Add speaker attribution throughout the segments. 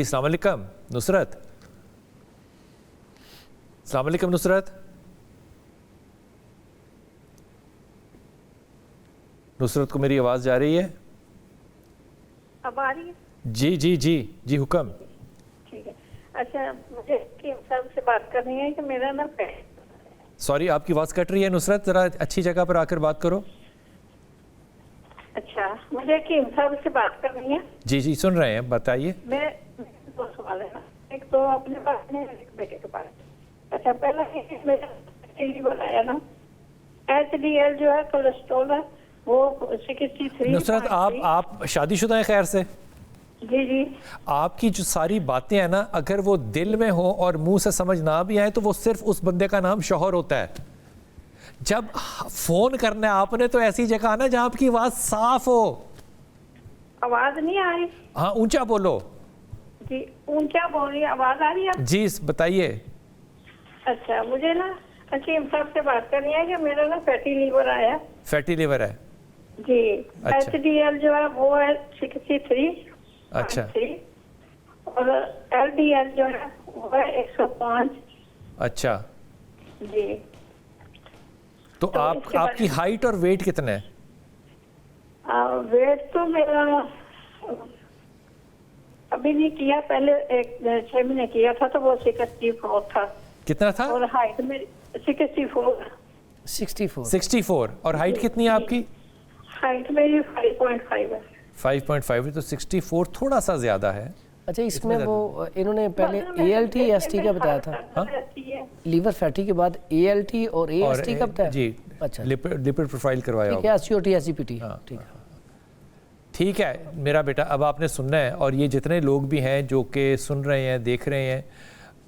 Speaker 1: अस्सलाम वालेकुम नुसरत। अस्सलाम वालेकुम नुसरत। नुसरत को मेरी आवाज़ जा रही है?
Speaker 2: अब आ रही है?
Speaker 1: जी जी जी जी हुक्म।
Speaker 2: ठीक है। अच्छा, मुझे कीम साहब से बात करनी है कि मेरा ना
Speaker 1: सॉरी, आपकी आवाज़ कट रही है नुसरत, ज़रा अच्छी जगह पर आकर बात करो।
Speaker 2: अच्छा, मुझे कीम साहब से बात करनी है।
Speaker 1: जी जी सुन रहे हैं, बताइए।
Speaker 2: मैं दो सवाल है ना, एक तो अपने पास में, एक बेटे के पास। अच्छा, पहला मेरा लीवर आया ना, HDL जो है कोलेस्ट्रॉल है वो 63।
Speaker 1: नुसरत आप शादीशुदा हैं खैर से?
Speaker 2: जी जी।
Speaker 1: आपकी जो सारी बातें हैं ना, अगर वो दिल में हो और मुंह से समझ ना भी आए तो वो सिर्फ उस बंदे का नाम शौहर होता है। जब फोन करना है आपने तो ऐसी जगह आना जहां आपकी आवाज साफ हो।
Speaker 2: आवाज नहीं आ रही?
Speaker 1: हाँ ऊंचा बोलो।
Speaker 2: जी ऊंचा बोल रही, आवाज आ रही है?
Speaker 1: जी बताइए।
Speaker 2: अच्छा, मुझे ना कीम साहब से बात करनी है कि मेरा ना फैटी लीवर आया।
Speaker 1: फैटी लिवर है?
Speaker 2: जी।
Speaker 1: अच्छा।
Speaker 2: HDL जो है वो है 63।
Speaker 1: अच्छा।
Speaker 2: और LDL जो है वो है 105।
Speaker 1: अच्छा,
Speaker 2: जी।
Speaker 1: तो आपकी हाइट और वेट कितना है?
Speaker 2: वेट तो मेरा अभी नहीं किया, पहले 6 महीने किया था तो वो 64 था।
Speaker 1: कितना था?
Speaker 2: और हाइट मेरी 64।
Speaker 1: 64। और हाइट कितनी है आपकी?
Speaker 2: हाइट मेरी 5.5 है।
Speaker 1: 5.5 है तो 64 थोड़ा सा ज्यादा है।
Speaker 3: अच्छा, इसमें वो इन्होंने पहले ALT ST का बताया था।
Speaker 1: हाँ?
Speaker 3: लीवर फैटी के बाद ALT और AST का बताया?
Speaker 1: जी।
Speaker 3: अच्छा,
Speaker 1: लिपिड प्रोफाइल करवाया
Speaker 3: ठीक है। SGOT SGPT।
Speaker 1: हाँ,
Speaker 3: ठीक है।
Speaker 1: ठीक है मेरा बेटा, अब आपने सुनना है। और ये जितने लोग भी हैं जो कि सुन रहे हैं, देख रहे हैं,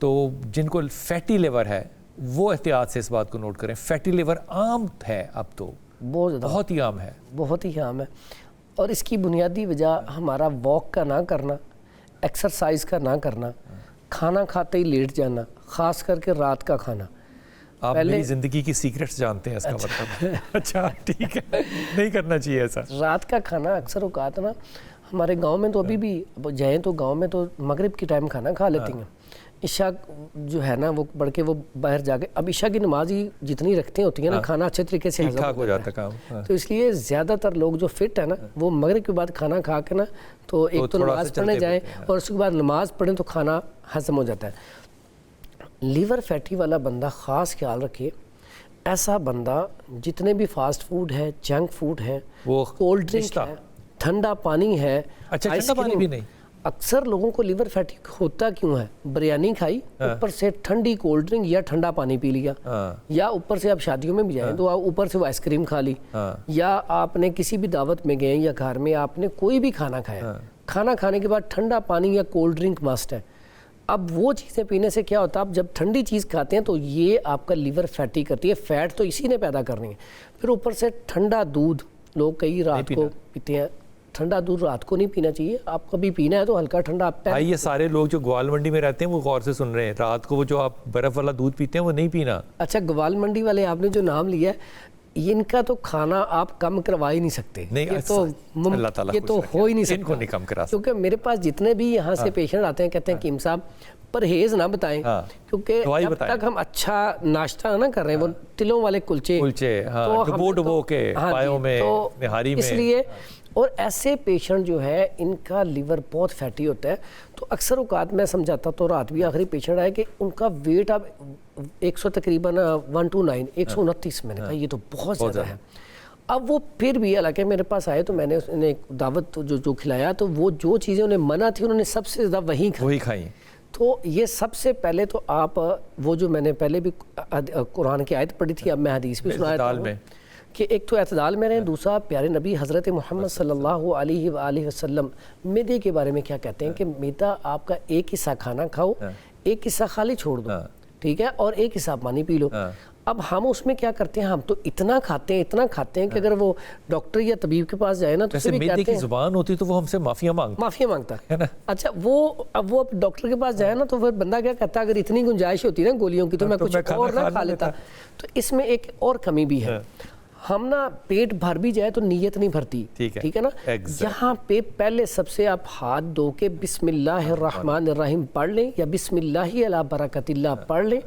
Speaker 1: तो जिनको फैटी लिवर है वो एहतियात से इस बात को नोट करें। फैटी लिवर आम है अब तो, बहुत ही आम है,
Speaker 3: बहुत ही आम है। और इसकी बुनियादी वजह हमारा वॉक का ना करना, एक्सरसाइज का ना करना, खाना खाते ही लेट जाना, ख़ास करके रात का खाना।
Speaker 1: आप मेरी ज़िंदगी की सीक्रेट्स जानते हैं इसका मतलब। अच्छा ठीक है, नहीं करना चाहिए ऐसा।
Speaker 3: रात का खाना अक्सर औकात ना, हमारे गांव में तो अभी भी जाएँ तो गांव में तो मगरिब की टाइम खाना खा लेती हैं। इशा जो है ना वो बढ़ के वो बाहर जाके, अब इशा की नमाज ही जितनी रखते होती है ना, खाना अच्छे तरीके से
Speaker 1: ठीक ठाक हो जाता काम।
Speaker 3: तो इसलिए ज़्यादातर लोग जो फिट है ना वो मगरिब के बाद खाना खा के ना तो एक तो नमाज पढ़ने जाएँ और उसके बाद नमाज पढ़ें तो खाना हजम हो जाता है। लीवर फैटी वाला बंदा ख़ास ख्याल रखिए, ऐसा बंदा जितने भी फास्ट फूड है, जंक फूड है, कोल्ड ड्रिंक है, ठंडा पानी है,
Speaker 1: अच्छा ठंडा पानी भी नहीं।
Speaker 3: अक्सर लोगों को लीवर फैटी होता क्यों है? बिरयानी खाई, ऊपर से ठंडी कोल्ड ड्रिंक या ठंडा पानी पी लिया, या ऊपर से आप शादियों में भी जाएं तो ऊपर से वो आइसक्रीम खा ली, या आपने किसी भी दावत में गए या घर में आपने कोई भी खाना खाया, खाना खाने के बाद ठंडा पानी या कोल्ड ड्रिंक मस्ट है। अब वो चीज़ें पीने से क्या होता है, आप जब ठंडी चीज़ खाते हैं तो ये आपका लीवर फैटी करती है। फैट तो इसी ने पैदा करनी है। फिर ऊपर से ठंडा दूध लोग कई रात को पीते हैं। ठंडा दूध रात को नहीं पीना चाहिए। आप कभी पीना है तो हल्का ठंडा आप
Speaker 1: भाई, ये सारे लोग जो ग्वाल मंडी में रहते हैं वो गौर से सुन रहे हैं। रात को वो जो आप बर्फ़ वाला दूध पीते हैं वो नहीं पीना।
Speaker 3: अच्छा, ग्वाल मंडी वाले आपने जो नाम लिया है, इनका तो खाना आप कम करवा ही नहीं सकते।
Speaker 1: नहीं,
Speaker 3: ये तो हो ही नहीं सकता।
Speaker 1: इनको नहीं कम करा,
Speaker 3: क्योंकि मेरे पास जितने भी यहाँ से पेशेंट आते हैं कहते हैं कीम साहब परहेज ना बताएं, क्योंकि जब तक हम अच्छा नाश्ता ना कर रहे हैं, वो तिलों वाले कुलचे
Speaker 1: डुबो के पायों में, निहारी में,
Speaker 3: इसलिए। और ऐसे पेशेंट जो है इनका लीवर बहुत फैटी होता है। तो अक्सर औकात मैं समझाता, तो रात भी आखिरी पेशेंट आया कि उनका वेट अब 100 तकरीबन 129 129। मैंने कहा ये तो बहुत ज़्यादा है। अब वो फिर भी हालांकि मेरे पास आए तो मैंने उन्हें दावत जो खिलाया, तो वो जो चीज़ें उन्हें मना थी उन्होंने सबसे ज़्यादा वही खाई। तो ये सबसे पहले तो आप वो जो मैंने पहले भी कुरान की आयत पढ़ी थी, अब मैं हदीस भी सुनाया था कि एक तो एतदाल में रहें, दूसरा प्यारे नबी हज़रत मोहम्मद सल्लल्लाहु अलैहि वसल्लम मैदे के बारे में क्या कहते हैं कि मैदा आपका एक हिस्सा खाना खाओ, एक हिस्सा खाली छोड़ दो, ठीक है, और एक हिस्सा पानी पी लो। अब हम उसमें क्या करते हैं, हम तो इतना खाते हैं कि अगर वो डॉक्टर या तबीब के पास जाए ना तो
Speaker 1: मैदे की जुबान होती तो वो हमसे माफिया मांगता
Speaker 3: है ना। अच्छा, वो डॉक्टर के पास जाए ना तो फिर बंदा क्या कहता है, अगर इतनी गुंजाइश होती ना गोलियों की तो मैं कुछ और ना खा लेता। तो इसमें एक और कमी भी है। हम ना पेट भर भी जाए तो नीयत नहीं भरती,
Speaker 1: ठीक है
Speaker 3: ना।
Speaker 1: exactly.
Speaker 3: यहाँ पे पहले सबसे आप हाथ धो के बिस्मिल्लाहिर्रहमानिर्रहीम पढ़ लें या बिस्मिल्लाहि अला बरकतिल्लाह पढ़ लें,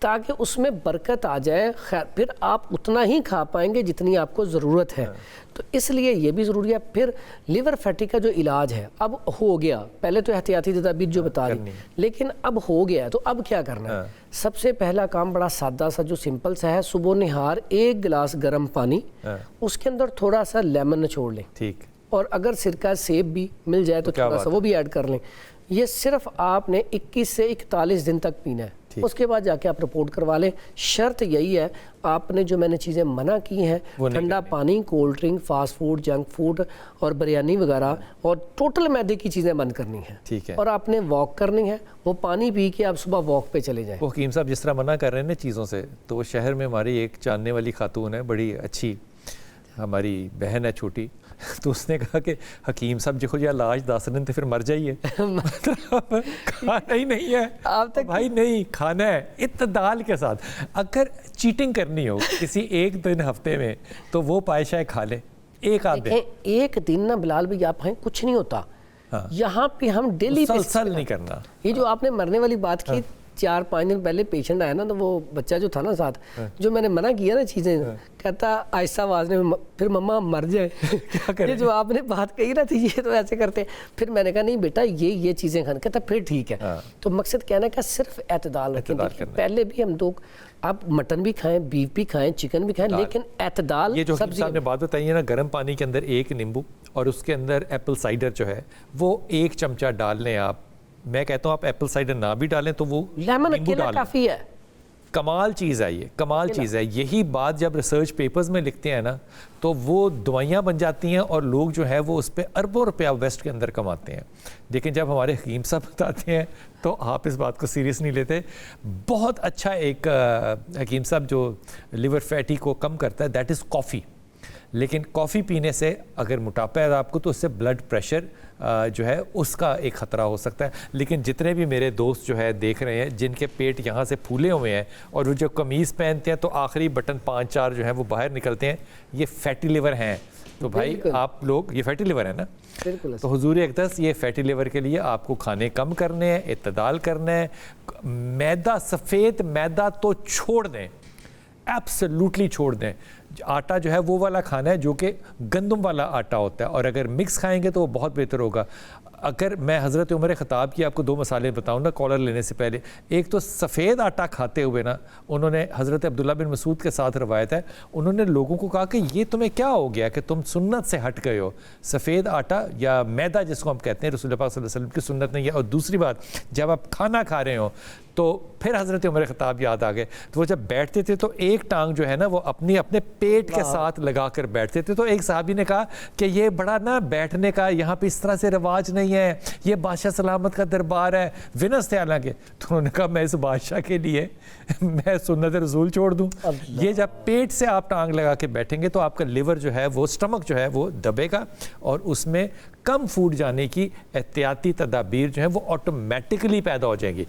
Speaker 3: ताकि उसमें बरकत आ जाए। खैर फिर आप उतना ही खा पाएंगे जितनी आपको ज़रूरत है, तो इसलिए ये भी ज़रूरी है। फिर लिवर फैटी का जो इलाज है अब हो गया, पहले तो एहतियाती तदाबीर जो बता रही, लेकिन अब हो गया है, तो अब क्या करना है? सबसे पहला काम बड़ा सादा सा जो सिंपल सा है, सुबह निहार 1 गिलास गर्म पानी, उसके अंदर थोड़ा सा लेमन निचोड़ लें,
Speaker 1: ठीक,
Speaker 3: और अगर सिरका सेब भी मिल जाए तो थोड़ा सा वो भी ऐड कर लें। ये सिर्फ आपने 21 से 41 दिन तक पीना है, उसके बाद जाके आप रिपोर्ट करवा लें। शर्त यही है, आपने जो मैंने चीज़ें मना की हैं, ठंडा पानी, cold drink, fast food, junk food और बिरयानी वगैरह, और टोटल मैदे की चीज़ें बंद करनी है,
Speaker 1: ठीक है।
Speaker 3: और आपने वॉक करनी है, वो पानी पी के आप सुबह वॉक पे चले जाएं।
Speaker 1: वो हकीम साहब जिस तरह मना कर रहे हैं ना चीज़ों से, तो वो शहर में हमारी एक जानने वाली खातून है, बड़ी अच्छी हमारी बहन है छोटी, तो उसने कहा कि हकीम साहब देखो जी इलाज 10 दिन तो फिर मर जाइए मतलब खाना ही नहीं है आप तक भाई, नहीं खाना है इत्तदाल के साथ। अगर चीटिंग करनी हो किसी एक दिन हफ्ते में तो वो पायशाय खा ले, एक आध दिन,
Speaker 3: एक दिन ना बिलाल भाई आप हैं कुछ नहीं होता। हाँ। यहाँ पे हम डेली
Speaker 1: मुसलसल नहीं करना।
Speaker 3: ये जो आपने मरने वाली बात की, 4-5 दिन पहले पेशेंट आया ना, तो वो बच्चा जो था ना साथ, जो मैंने मना किया ना चीज़ें, कहता आहिस्ता आवाज़ में, फिर मम्मा मर जाए क्या करें? ये जो आपने बात कही ना थी, ये तो ऐसे करते हैं। फिर मैंने कहा नहीं बेटा ये चीज़ें खाना, कहता फिर ठीक है। तो मकसद कहना का सिर्फ एतदाल रखें। पहले भी हम दो, आप मटन भी खाएं, बीफ भी खाएं, चिकन भी खाएं, लेकिन एतदाल।
Speaker 1: ये जो आपने बात बताई है ना, गर्म पानी के अंदर 1 नींबू और उसके अंदर एप्पल साइडर जो है वो 1 चमचा डाल लें आप। मैं कहता हूँ आप एप्पल साइडर ना भी डालें तो वो
Speaker 3: लेमन अकेला काफ़ी है।
Speaker 1: कमाल चीज़ है ये, कमाल चीज़ है। यही बात जब रिसर्च पेपर्स में लिखते हैं ना, तो वो दवाइयाँ बन जाती हैं और लोग जो है वो उस पर अरबों रुपया वेस्ट के अंदर कमाते हैं। लेकिन जब हमारे हकीम साहब बताते हैं तो आप इस बात को सीरियस नहीं लेते। बहुत अच्छा एक हकीम साहब जो लिवर फैटी को कम करता है, दैट इज़ कॉफ़ी। लेकिन कॉफ़ी पीने से अगर मोटापा है आपको, तो उससे ब्लड प्रेशर जो है उसका एक ख़तरा हो सकता है। लेकिन जितने भी मेरे दोस्त जो है देख रहे हैं, जिनके पेट यहाँ से फूले हुए हैं और वो जो कमीज़ पहनते हैं तो आखिरी बटन 5-4 जो है वो बाहर निकलते हैं, ये फैटी लिवर हैं। तो भाई आप लोग, ये फैटी लिवर है ना,
Speaker 3: बिल्कुल।
Speaker 1: तो हुजूर अक़दस ये फैटी लिवर के लिए आपको खाने कम करने हैं, इत्तदाल करना है। मैदा, सफ़ेद मैदा तो छोड़ दें, एब्सोल्युटली छोड़ दें। आटा जो है वो वाला खाना है जो कि गंदम वाला आटा होता है, और अगर मिक्स खाएंगे तो वो बहुत बेहतर होगा। अगर मैं हज़रत उमर ख़त्ताब की आपको 2 मसाले बताऊँ ना कॉलर लेने से पहले, एक तो सफ़ेद आटा खाते हुए ना उन्होंने, हज़रत अब्दुल्ला बिन मसूद के साथ रवायत है, उन्होंने लोगों को कहा कि ये तुम्हें क्या हो गया कि तुम सुन्नत से हट गए हो। सफ़ेद आटा या मैदा जिसको हम कहते हैं, रसूल पाक सल्लल्लाहु अलैहि वसल्लम की सुन्नत नहीं है। और दूसरी बात, जब आप खाना खा रहे हो तो फिर हज़रत उमर ख़त्ताब याद आ गए, तो वो जब बैठते थे तो एक टांग जो है ना वो अपने पेट के साथ लगा कर बैठते थे। तो एक साहबी ने कहा कि ये बड़ा ना बैठने का यहाँ पे इस तरह से रिवाज नहीं है, ये बादशाह सलामत का दरबार है, विनस थे हालांकि। तो उन्होंने कहा मैं इस बादशाह के लिए मैं सुन्नत रसूल छोड़ दूँ? ये जब पेट से आप टांग लगा के बैठेंगे तो आपका लिवर जो है वो, स्टमक जो है वो दबेगा और उसमें कम फूड जाने की एहतियाती तदाबीर जो है वो ऑटोमेटिकली पैदा हो जाएंगी।